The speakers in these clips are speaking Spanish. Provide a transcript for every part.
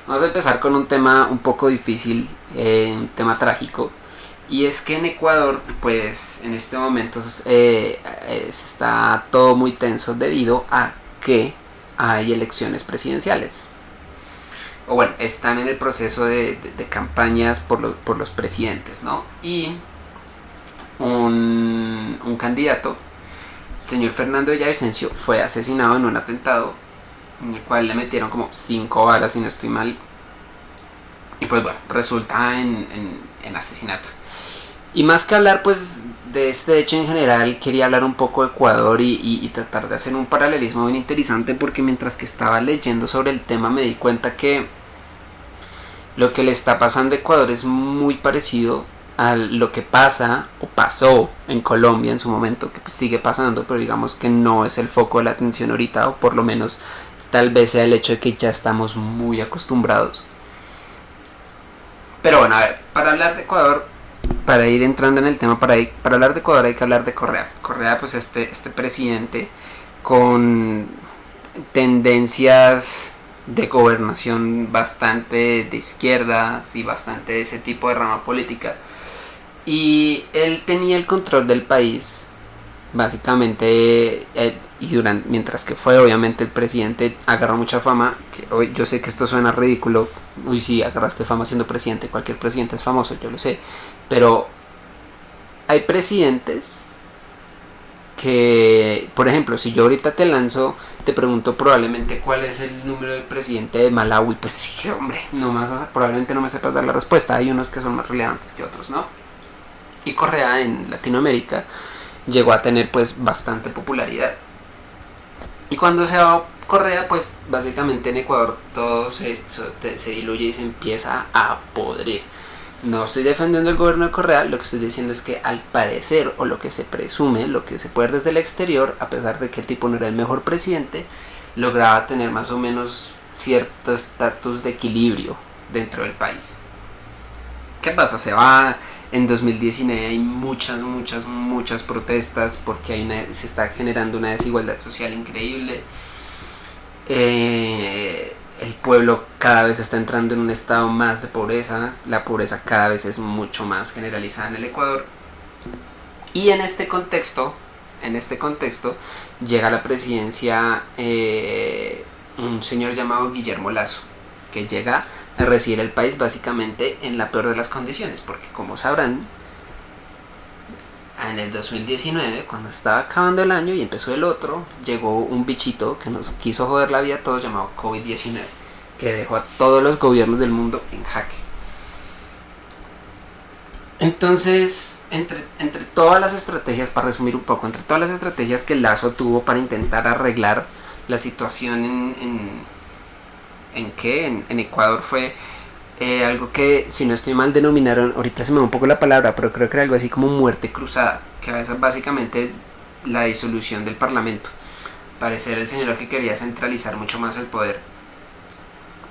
Vamos a empezar con un tema un poco difícil, un tema trágico. Y es que en Ecuador, pues en este momento está todo muy tenso debido a que hay elecciones presidenciales. O bueno, están en el proceso de campañas por los presidentes, ¿no? Y un candidato, el señor Fernando Villavicencio, fue asesinado en un atentado en el cual le metieron como 5 balas, si no estoy mal. Y pues bueno, resulta en asesinato. Y más que hablar pues de este hecho en general, quería hablar un poco de Ecuador y tratar de hacer un paralelismo bien interesante, porque mientras que estaba leyendo sobre el tema me di cuenta que lo que le está pasando a Ecuador es muy parecido a lo que pasa o pasó en Colombia en su momento, que pues sigue pasando, pero digamos que no es el foco de la atención ahorita, o por lo menos tal vez sea el hecho de que ya estamos muy acostumbrados. Pero bueno, a ver, para hablar de Ecuador, para ir entrando en el tema, para hablar de Ecuador hay que hablar de Correa. Correa, pues este presidente con tendencias de gobernación bastante de izquierdas y bastante de ese tipo de rama política. Y él tenía el control del país, básicamente, mientras que fue obviamente el presidente, agarró mucha fama. Que hoy yo sé que esto suena ridículo. Uy, sí, agarraste fama siendo presidente. Cualquier presidente es famoso, yo lo sé. Pero hay presidentes que, por ejemplo, si yo ahorita te pregunto probablemente cuál es el número del presidente de Malawi, pues sí, hombre, probablemente no me sepas dar la respuesta. Hay unos que son más relevantes que otros, ¿no? Y Correa en Latinoamérica llegó a tener pues bastante popularidad. Y cuando se va Correa, pues básicamente en Ecuador todo se diluye y se empieza a podrir. No estoy defendiendo el gobierno de Correa, lo que estoy diciendo es que al parecer, o lo que se presume, lo que se puede ver desde el exterior, a pesar de que el tipo no era el mejor presidente, lograba tener más o menos cierto estatus de equilibrio dentro del país. ¿Qué pasa? Se va en 2019, hay muchas protestas porque se está generando una desigualdad social increíble. El pueblo cada vez está entrando en un estado más de pobreza. La pobreza cada vez es mucho más generalizada en el Ecuador. Y en este contexto llega a la presidencia un señor llamado Guillermo Lasso, que llega a residir el país básicamente en la peor de las condiciones, porque como sabrán, en el 2019, cuando estaba acabando el año y empezó el otro, llegó un bichito que nos quiso joder la vida a todos, llamado COVID-19, que dejó a todos los gobiernos del mundo en jaque. Entonces, entre todas las estrategias, para resumir un poco, entre todas las estrategias que Lasso tuvo para intentar arreglar la situación en Ecuador, fue algo que, si no estoy mal, denominaron, ahorita se me va un poco la palabra, pero creo que era algo así como muerte cruzada, que es básicamente la disolución del parlamento. Parecer el señor que quería centralizar mucho más el poder.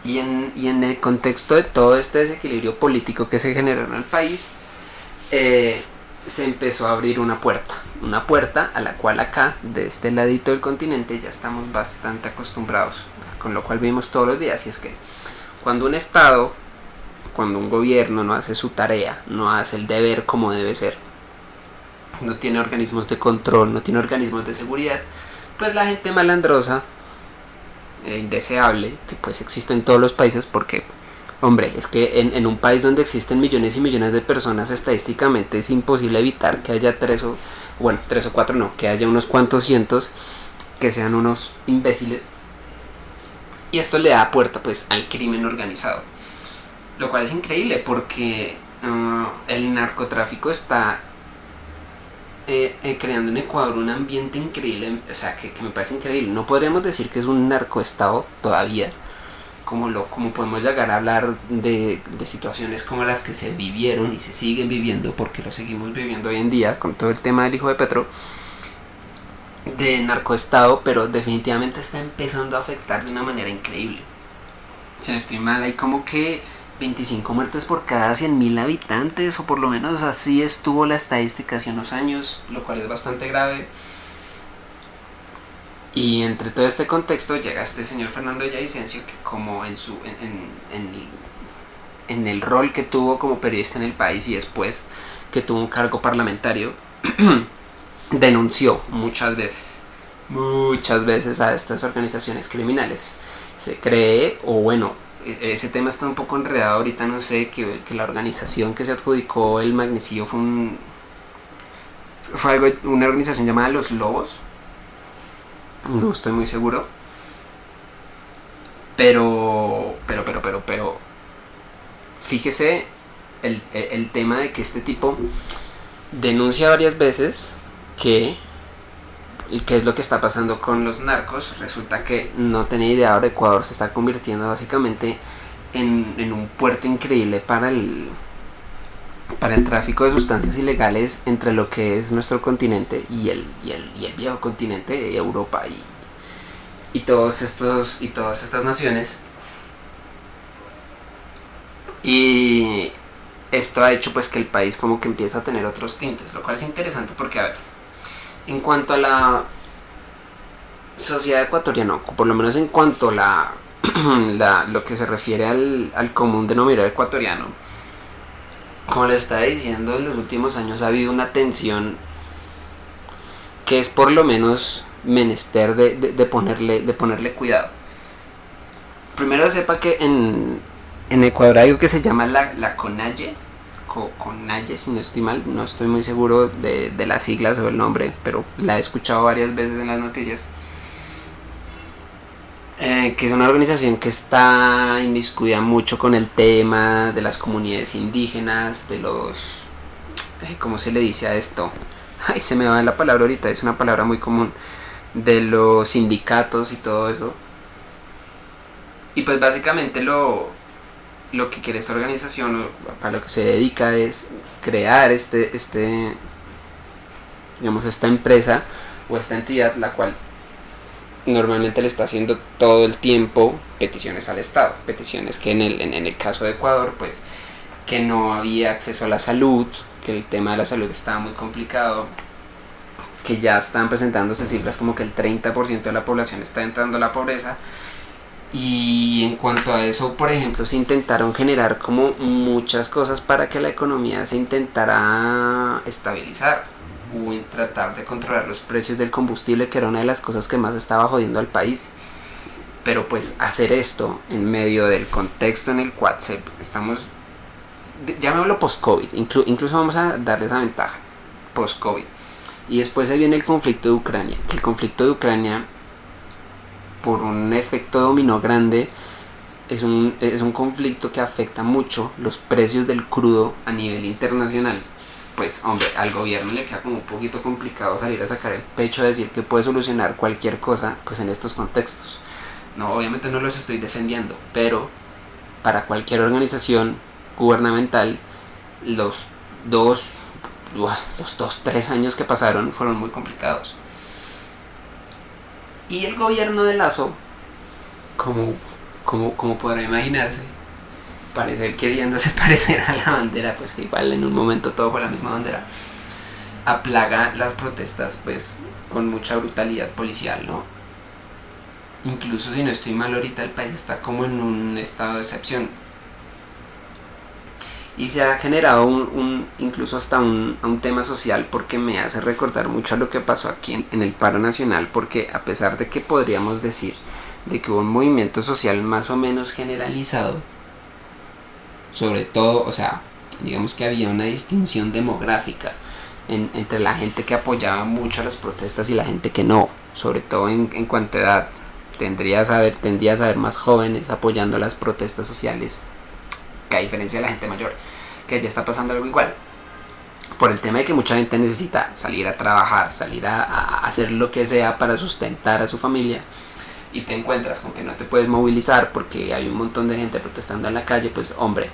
Y en el contexto de todo este desequilibrio político que se generó en el país, se empezó a abrir una puerta a la cual acá, de este ladito del continente, ya estamos bastante acostumbrados, con lo cual vimos todos los días. Y es que cuando un gobierno no hace su tarea, no hace el deber como debe ser, no tiene organismos de control, no tiene organismos de seguridad, pues la gente malandrosa, indeseable, que pues existe en todos los países, porque hombre, es que en un país donde existen millones y millones de personas, estadísticamente es imposible evitar que haya tres o cuatro no, que haya unos cuantos cientos que sean unos imbéciles. Y esto le da puerta pues al crimen organizado, lo cual es increíble porque el narcotráfico está creando en Ecuador un ambiente increíble, o sea, que me parece increíble. No podríamos decir que es un narcoestado todavía, como podemos llegar a hablar de situaciones como las que se vivieron y se siguen viviendo, porque lo seguimos viviendo hoy en día con todo el tema del hijo de Petro, de narcoestado, pero definitivamente está empezando a afectar de una manera increíble. Si no estoy mal, hay como que 25 muertes por cada 100.000 habitantes, o por lo menos así estuvo la estadística hace unos años, lo cual es bastante grave. Y entre todo este contexto llega este señor Fernando Villavicencio, que como en el rol que tuvo como periodista en el país y después que tuvo un cargo parlamentario, denunció muchas veces a estas organizaciones criminales. Se cree, o bueno, ese tema está un poco enredado ahorita, no sé, que la organización que se adjudicó el magnicidio fue algo, una organización llamada Los Lobos, no estoy muy seguro, pero fíjese el tema de que este tipo denuncia varias veces que qué es lo que está pasando con los narcos. Resulta que no tenía idea, ahora Ecuador se está convirtiendo básicamente en un puerto increíble para el tráfico de sustancias ilegales entre lo que es nuestro continente y el viejo continente, Europa y todas estas naciones. Y esto ha hecho pues que el país como que empieza a tener otros tintes, lo cual es interesante porque, a ver, en cuanto a la sociedad ecuatoriana, por lo menos en cuanto a lo que se refiere al común denominador ecuatoriano, como les estaba diciendo, en los últimos años ha habido una tensión que es por lo menos menester de ponerle cuidado. Primero sepa que en Ecuador hay algo que se llama la CONAIE, CONAIE si no estoy mal, no estoy muy seguro de las siglas o el nombre, pero la he escuchado varias veces en las noticias, que es una organización que está inmiscuida mucho con el tema de las comunidades indígenas, de los... ¿cómo se le dice a esto? Ay, se me va la palabra ahorita, es una palabra muy común, de los sindicatos y todo eso. Y pues básicamente lo que quiere esta organización, o para lo que se dedica, es crear digamos, esta empresa o esta entidad, la cual normalmente le está haciendo todo el tiempo peticiones al Estado, peticiones que en el caso de Ecuador, pues que no había acceso a la salud, que el tema de la salud estaba muy complicado, que ya están presentándose cifras como que el 30% de la población está entrando a la pobreza. Y en cuanto a eso, por ejemplo, se intentaron generar como muchas cosas para que la economía se intentara estabilizar, o en tratar de controlar los precios del combustible, que era una de las cosas que más estaba jodiendo al país. Pero pues hacer esto en medio del contexto en el cual estamos, llamémoslo post-COVID, incluso vamos a darle esa ventaja, post-COVID. Y después se viene el conflicto de Ucrania, que el conflicto de Ucrania, por un efecto dominó grande, es un conflicto que afecta mucho los precios del crudo a nivel internacional. Pues hombre, al gobierno le queda como un poquito complicado salir a sacar el pecho a decir que puede solucionar cualquier cosa pues en estos contextos. No, obviamente no los estoy defendiendo, pero para cualquier organización gubernamental los 3 años que pasaron fueron muy complicados. Y el gobierno de Lazo, como podrá imaginarse, queriéndose parecer a la bandera, pues que igual en un momento todo fue la misma bandera, aplaga las protestas pues con mucha brutalidad policial, ¿no? Incluso si no estoy mal, ahorita el país está como en un estado de excepción. Y se ha generado incluso hasta un tema social, porque me hace recordar mucho a lo que pasó aquí en el paro nacional, porque a pesar de que podríamos decir de que hubo un movimiento social más o menos generalizado, sobre todo, o sea, digamos que había una distinción demográfica entre la gente que apoyaba mucho las protestas y la gente que no, sobre todo en cuanto a edad. Tendrías a ver más jóvenes apoyando las protestas sociales, que a diferencia de la gente mayor, que ya está pasando algo igual, por el tema de que mucha gente necesita salir a trabajar, salir a hacer lo que sea para sustentar a su familia, y te encuentras con que no te puedes movilizar porque hay un montón de gente protestando en la calle. Pues hombre,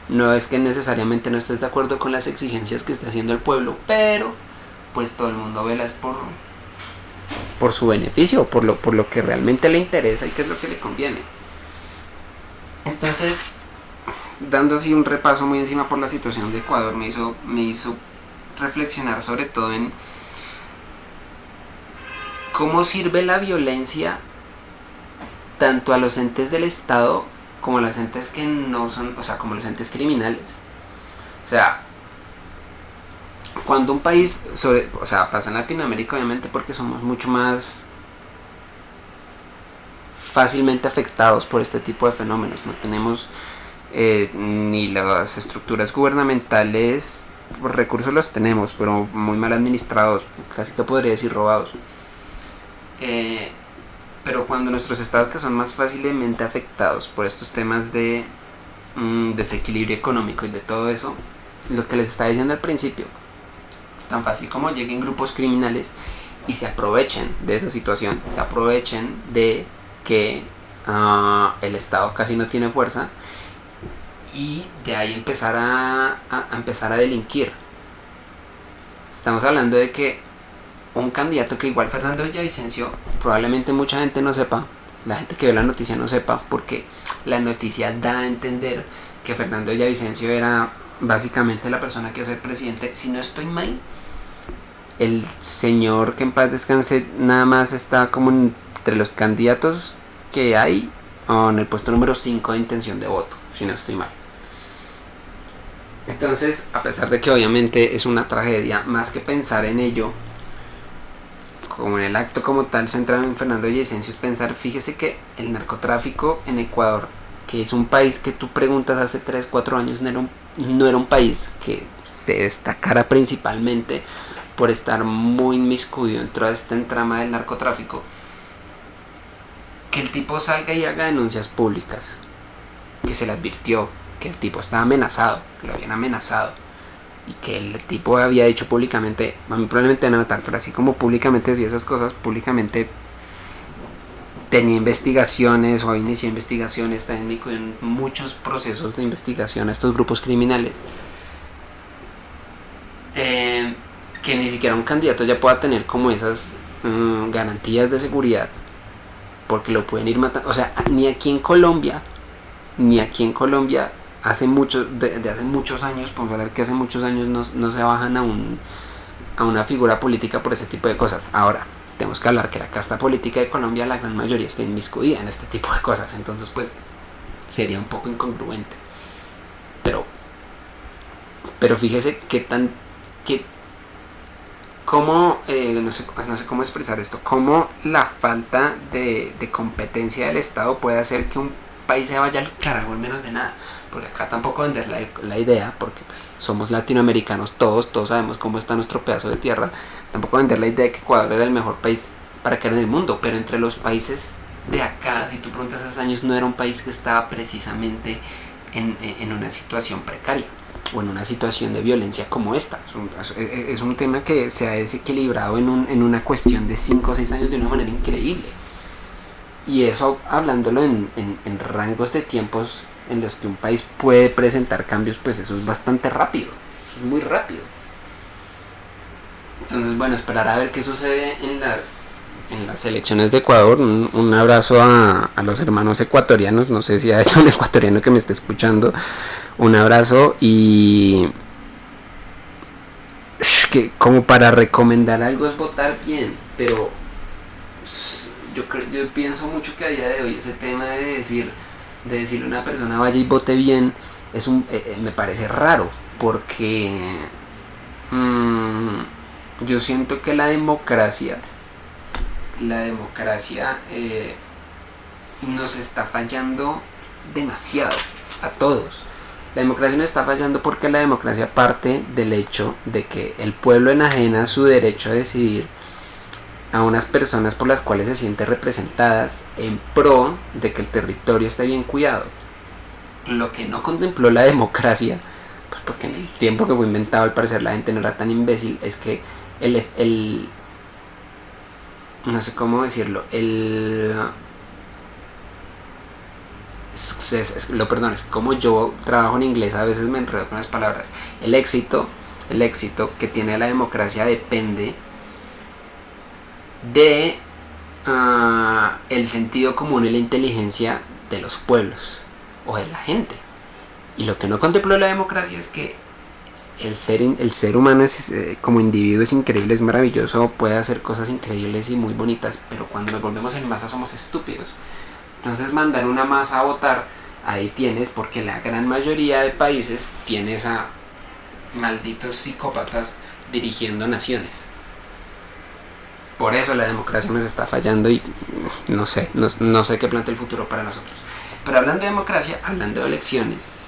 no es que necesariamente no estés de acuerdo con las exigencias que está haciendo el pueblo, pero pues todo el mundo vela por su beneficio, por lo que realmente le interesa y qué es lo que le conviene. Entonces, dando así un repaso muy encima por la situación de Ecuador, me hizo reflexionar sobre todo en cómo sirve la violencia tanto a los entes del Estado como a los entes que no son, o sea, como los entes criminales. O sea, cuando un país, o sea, pasa en Latinoamérica obviamente porque somos mucho más fácilmente afectados por este tipo de fenómenos. No tenemos ni las estructuras gubernamentales, recursos los tenemos, pero muy mal administrados, casi que podría decir robados. Pero cuando nuestros estados que son más fácilmente afectados por estos temas de desequilibrio económico y de todo eso, lo que les estaba diciendo al principio, tan fácil como lleguen grupos criminales y se aprovechen de esa situación, se aprovechen de que el Estado casi no tiene fuerza y de ahí empezar a delinquir. Estamos hablando de que un candidato que igual Fernando Villavicencio, probablemente mucha gente no sepa, la gente que ve la noticia no sepa, porque la noticia da a entender que Fernando Villavicencio era básicamente la persona que iba a ser presidente. Si no estoy mal, el señor, que en paz descanse, nada más está como entre los candidatos que hay en el puesto número 5 de intención de voto, si no estoy mal. Entonces, a pesar de que obviamente es una tragedia, más que pensar en ello como en el acto como tal centrado en Fernando Villavicencio, es pensar, fíjese que el narcotráfico en Ecuador, que es un país que tú preguntas hace 3, 4 años, no era un país que se destacara principalmente por estar muy inmiscuido en toda esta entrama del narcotráfico, que el tipo salga y haga denuncias públicas, que se le advirtió que el tipo estaba amenazado, que lo habían amenazado, y que el tipo había dicho públicamente, a mí probablemente van a matar, pero así como públicamente decía esas cosas, públicamente tenía investigaciones o había iniciado investigaciones, también en muchos procesos de investigación a estos grupos criminales, que ni siquiera un candidato ya pueda tener como esas garantías de seguridad, porque lo pueden ir matando. O sea, ni aquí en Colombia hace muchos años, podemos hablar que hace muchos años no se bajan a una figura política por ese tipo de cosas. Ahora, tenemos que hablar que la casta política de Colombia, la gran mayoría, está inmiscuida en este tipo de cosas, entonces pues sería un poco incongruente. Pero fíjese cómo, no sé cómo expresar esto, cómo la falta de competencia del Estado puede hacer que un país se vaya al carajo en menos de nada. Porque acá tampoco vender la idea, porque pues somos latinoamericanos todos sabemos cómo está nuestro pedazo de tierra, tampoco vender la idea de que Ecuador era el mejor país para quedar en el mundo, pero entre los países de acá, si tú preguntas hace años, no era un país que estaba precisamente en una situación precaria o en una situación de violencia como esta. Es un tema que se ha desequilibrado en una cuestión de 5 o 6 años de una manera increíble. Y eso, hablándolo en rangos de tiempos en los que un país puede presentar cambios, pues eso es bastante rápido, eso es muy rápido. Entonces, bueno, esperar a ver qué sucede en las elecciones de Ecuador. Un abrazo a los hermanos ecuatorianos, no sé si hay un ecuatoriano que me esté escuchando, un abrazo. Y que como para recomendar algo es votar bien, pero yo pienso mucho que a día de hoy ese tema de decirle a una persona vaya y vote bien me parece raro, porque yo siento que la democracia nos está fallando demasiado a todos. La democracia nos está fallando porque la democracia parte del hecho de que el pueblo enajena su derecho a decidir a unas personas por las cuales se sienten representadas en pro de que el territorio esté bien cuidado. Lo que no contempló la democracia, pues porque en el tiempo que fue inventado al parecer la gente no era tan imbécil, es que no sé cómo decirlo, es que como yo trabajo en inglés a veces me enredo con las palabras. El éxito que tiene la democracia depende de el sentido común y la inteligencia de los pueblos o de la gente. Y lo que no contempló la democracia es que el ser humano es, como individuo es increíble, es maravilloso, puede hacer cosas increíbles y muy bonitas, pero cuando nos volvemos en masa somos estúpidos. Entonces mandar una masa a votar, ahí tienes, porque la gran mayoría de países tienes a malditos psicópatas dirigiendo naciones. Por eso la democracia nos está fallando y no sé qué plantea el futuro para nosotros. Pero hablando de democracia, hablando de elecciones,